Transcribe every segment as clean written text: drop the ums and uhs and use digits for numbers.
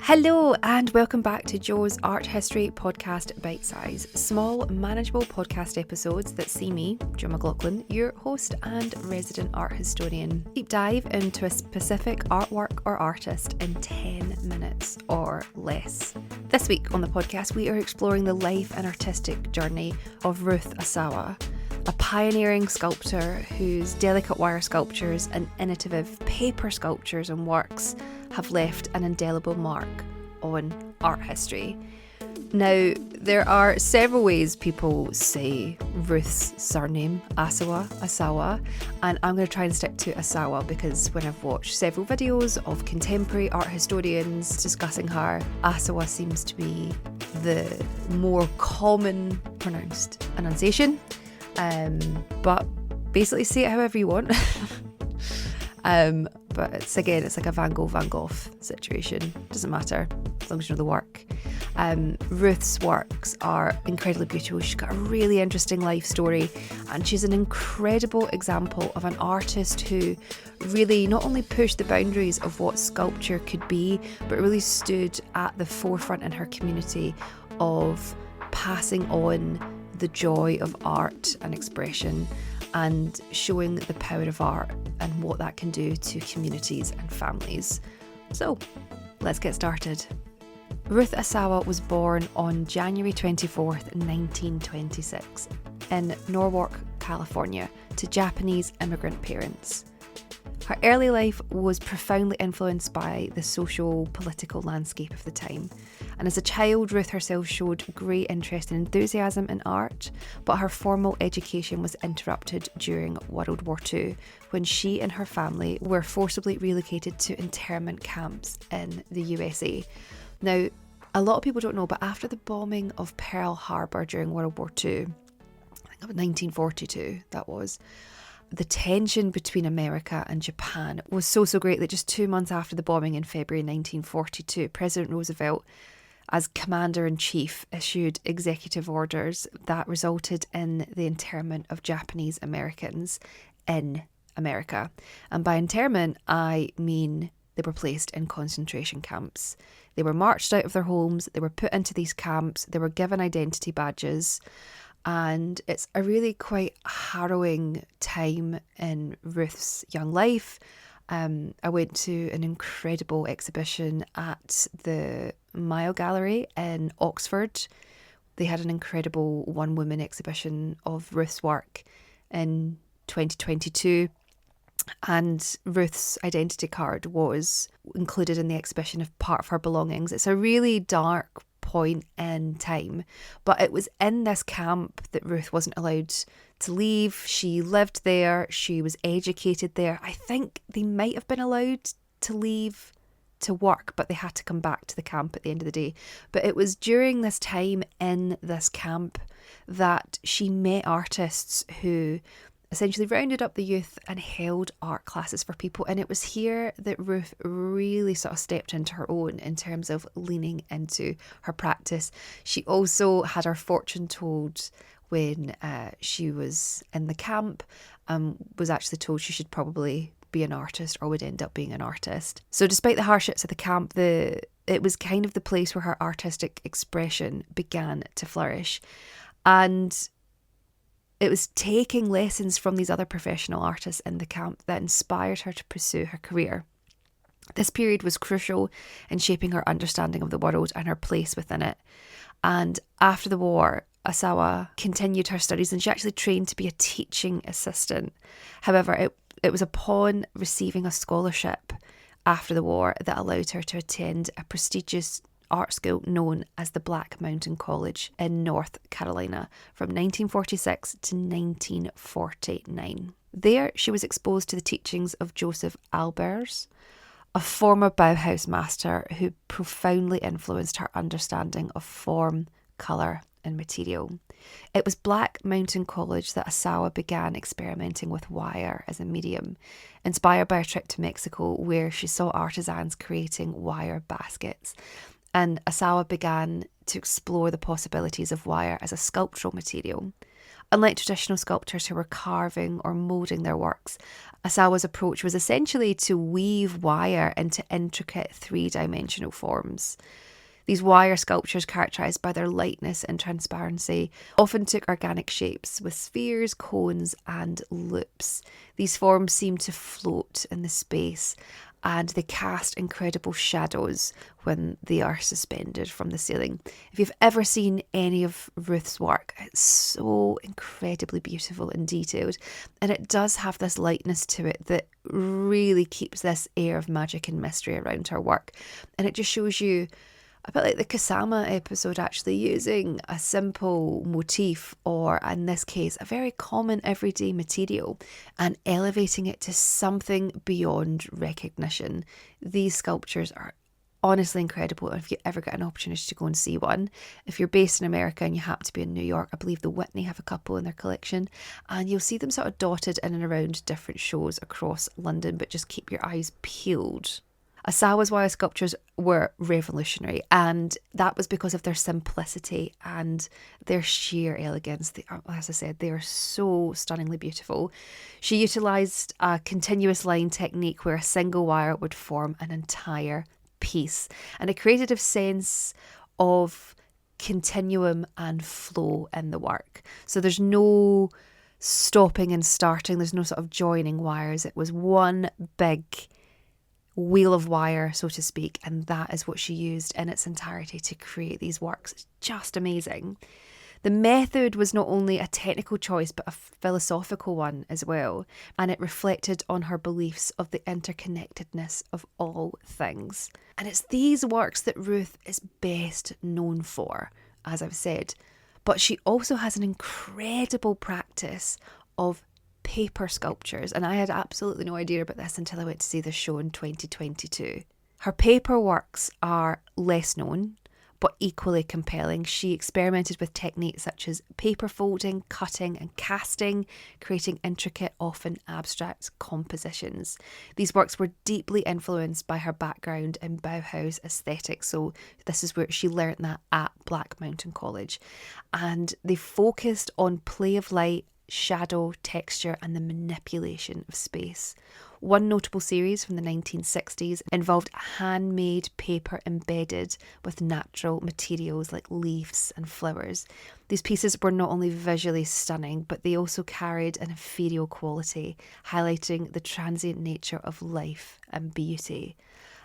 Hello and welcome back to Jo's Art History podcast Bitesize. Small, manageable podcast episodes that see me, Jo McLaughlin, your host and resident art historian, deep dive into a specific artwork or artist in 10 minutes or less. This week on the podcast we are exploring the life and artistic journey of Ruth Asawa, a pioneering sculptor whose delicate wire sculptures and innovative paper sculptures and works have left an indelible mark on art history. Now, there are several ways people say Ruth's surname, Asawa, and I'm going to try and stick to Asawa because when I've watched several videos of contemporary art historians discussing her, Asawa seems to be the more common pronounced enunciation. But basically say it however you want. But it's like a Van Gogh situation. Doesn't matter as long as you know the work. Ruth's works are incredibly beautiful. She's got a really interesting life story, and she's an incredible example of an artist who really not only pushed the boundaries of what sculpture could be, but really stood at the forefront in her community of passing on the joy of art and expression and showing the power of art and what that can do to communities and families. So, let's get started. Ruth Asawa was born on January 24th, 1926 in Norwalk, California, to Japanese immigrant parents. Her early life was profoundly influenced by the social-political landscape of the time. And as a child, Ruth herself showed great interest and enthusiasm in art, but her formal education was interrupted during World War II, when she and her family were forcibly relocated to internment camps in the USA. Now, a lot of people don't know, but after the bombing of Pearl Harbor during World War II, I think it was 1942, that was, the tension between America and Japan was so great that just 2 months after the bombing in February 1942, President Roosevelt, as Commander-in-Chief, issued executive orders that resulted in the internment of Japanese Americans in America. And by internment, I mean they were placed in concentration camps. They were marched out of their homes, they were put into these camps, they were given identity badges, and it's a really quite harrowing time in Ruth's young life. I went to an incredible exhibition at the Mayo Gallery in Oxford. They had an incredible one-woman exhibition of Ruth's work in 2022. And Ruth's identity card was included in the exhibition of part of her belongings. It's a really dark point in time, but it was in this camp that Ruth wasn't allowed to leave. She lived there, she was educated there. I think they might have been allowed to leave to work, but they had to come back to the camp at the end of the day. But it was during this time in this camp that she met artists who essentially rounded up the youth and held art classes for people. And it was here that Ruth really sort of stepped into her own in terms of leaning into her practice. She also had her fortune told when she was in the camp, was actually told she should probably be an artist or would end up being an artist. So despite the hardships of the camp, it was kind of the place where her artistic expression began to flourish. And it was taking lessons from these other professional artists in the camp that inspired her to pursue her career. This period was crucial in shaping her understanding of the world and her place within it. And after the war, Asawa continued her studies and she actually trained to be a teaching assistant. However, it was upon receiving a scholarship after the war that allowed her to attend a prestigious art school known as the Black Mountain College in North Carolina from 1946 to 1949. There, she was exposed to the teachings of Joseph Albers, a former Bauhaus master who profoundly influenced her understanding of form, colour and material. It was Black Mountain College that Asawa began experimenting with wire as a medium, inspired by a trip to Mexico where she saw artisans creating wire baskets. And Asawa began to explore the possibilities of wire as a sculptural material. Unlike traditional sculptors who were carving or moulding their works, Asawa's approach was essentially to weave wire into intricate three-dimensional forms. These wire sculptures, characterised by their lightness and transparency, often took organic shapes with spheres, cones and loops. These forms seemed to float in the space, and they cast incredible shadows when they are suspended from the ceiling. If you've ever seen any of Ruth's work, it's so incredibly beautiful and detailed, and it does have this lightness to it that really keeps this air of magic and mystery around her work. And it just shows you, a bit like the Kusama episode, actually using a simple motif, or in this case, a very common everyday material, and elevating it to something beyond recognition. These sculptures are honestly incredible. If you ever get an opportunity to go and see one, if you're based in America and you happen to be in New York, I believe the Whitney have a couple in their collection, and you'll see them sort of dotted in and around different shows across London, but just keep your eyes peeled. Asawa's wire sculptures were revolutionary, and that was because of their simplicity and their sheer elegance. They are, as I said, they are so stunningly beautiful. She utilised a continuous line technique where a single wire would form an entire piece, and it created a sense of continuum and flow in the work. So there's no stopping and starting, there's no sort of joining wires. It was one big wheel of wire, so to speak, and that is what she used in its entirety to create these works. It's just amazing. The method was not only a technical choice but a philosophical one as well, and it reflected on her beliefs of the interconnectedness of all things. And it's these works that Ruth is best known for, as I've said, but she also has an incredible practice of paper sculptures, and I had absolutely no idea about this until I went to see the show in 2022. Her paper works are less known, but equally compelling. She experimented with techniques such as paper folding, cutting and casting, creating intricate, often abstract compositions. These works were deeply influenced by her background in Bauhaus aesthetics, so this is where she learnt that at Black Mountain College, and they focused on play of light, shadow, texture and the manipulation of space. One notable series from the 1960s involved handmade paper embedded with natural materials like leaves and flowers. These pieces were not only visually stunning, but they also carried an ethereal quality, highlighting the transient nature of life and beauty.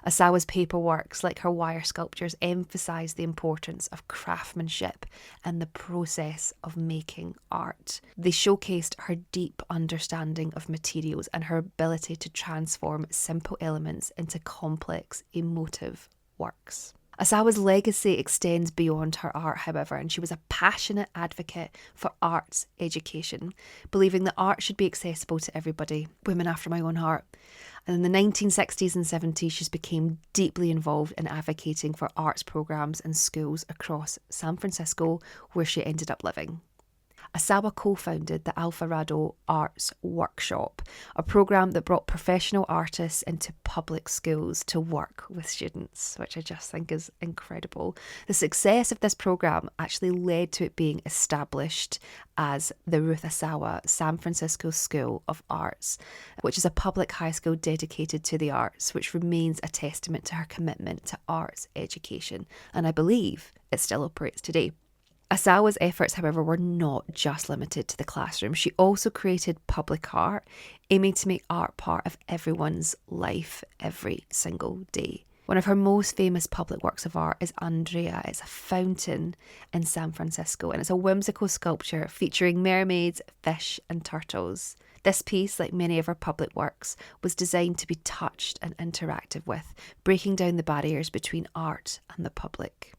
Asawa's paper works, like her wire sculptures, emphasise the importance of craftsmanship and the process of making art. They showcased her deep understanding of materials and her ability to transform simple elements into complex, emotive works. Asawa's legacy extends beyond her art, however, and she was a passionate advocate for arts education, believing that art should be accessible to everybody, women after my own heart. And in the 1960s and 70s, she became deeply involved in advocating for arts programs in schools across San Francisco, where she ended up living. Asawa co-founded the Alvarado Arts Workshop, a program that brought professional artists into public schools to work with students, which I just think is incredible. The success of this program actually led to it being established as the Ruth Asawa San Francisco School of Arts, which is a public high school dedicated to the arts, which remains a testament to her commitment to arts education, and I believe it still operates today. Asawa's efforts, however, were not just limited to the classroom. She also created public art, aiming to make art part of everyone's life every single day. One of her most famous public works of art is Andrea. It's a fountain in San Francisco, and it's a whimsical sculpture featuring mermaids, fish and turtles. This piece, like many of her public works, was designed to be touched and interactive with, breaking down the barriers between art and the public.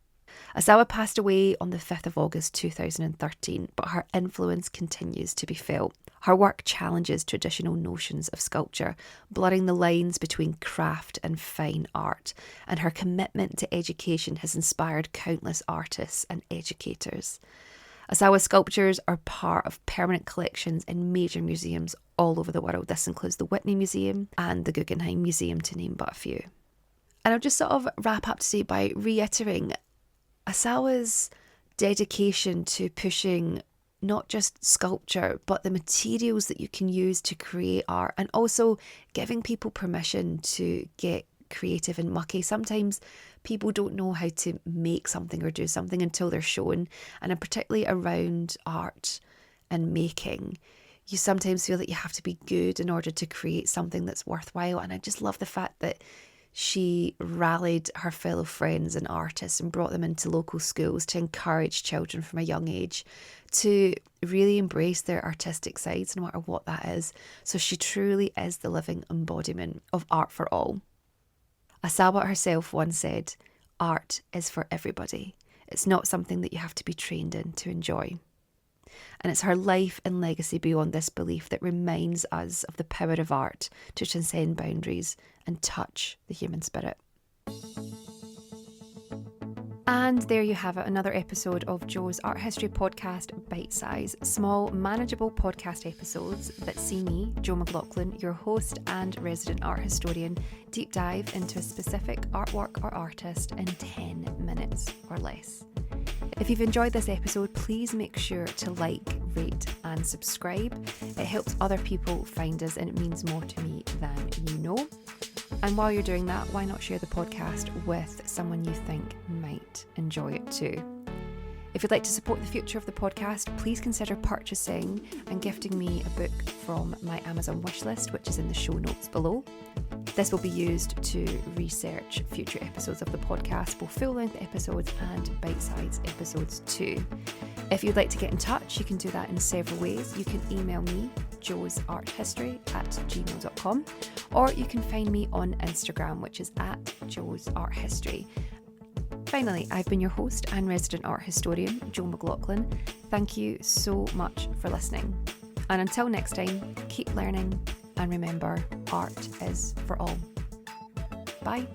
Asawa passed away on the 5th of August 2013, but her influence continues to be felt. Her work challenges traditional notions of sculpture, blurring the lines between craft and fine art, and her commitment to education has inspired countless artists and educators. Asawa's sculptures are part of permanent collections in major museums all over the world. This includes the Whitney Museum and the Guggenheim Museum, to name but a few. And I'll just sort of wrap up today by reiterating Asawa's dedication to pushing not just sculpture, but the materials that you can use to create art, and also giving people permission to get creative and mucky. Sometimes people don't know how to make something or do something until they're shown, and particularly around art and making, you sometimes feel that you have to be good in order to create something that's worthwhile. And I just love the fact that she rallied her fellow friends and artists and brought them into local schools to encourage children from a young age to really embrace their artistic sides, no matter what that is. So she truly is the living embodiment of art for all. Asawa herself once said, "Art is for everybody. It's not something that you have to be trained in to enjoy." And it's her life and legacy beyond this belief that reminds us of the power of art to transcend boundaries and touch the human spirit. And there you have it, another episode of Jo's Art History podcast, Bitesize. Small, manageable podcast episodes that see me, Jo McLaughlin, your host and resident art historian, deep dive into a specific artwork or artist in 10 minutes or less. If you've enjoyed this episode, please make sure to like, rate and subscribe. It helps other people find us and it means more to me than you know. And while you're doing that, why not share the podcast with someone you think might enjoy it too? If you'd like to support the future of the podcast, please consider purchasing and gifting me a book from my Amazon wishlist, which is in the show notes below. This will be used to research future episodes of the podcast, both full-length episodes and bite-sized episodes too. If you'd like to get in touch, you can do that in several ways. You can email me, joesarthistory@gmail.com, or you can find me on Instagram, which is @joesarthistory. Finally, I've been your host and resident art historian, Jo McLaughlin. Thank you so much for listening. And until next time, keep learning and remember, art is for all. Bye.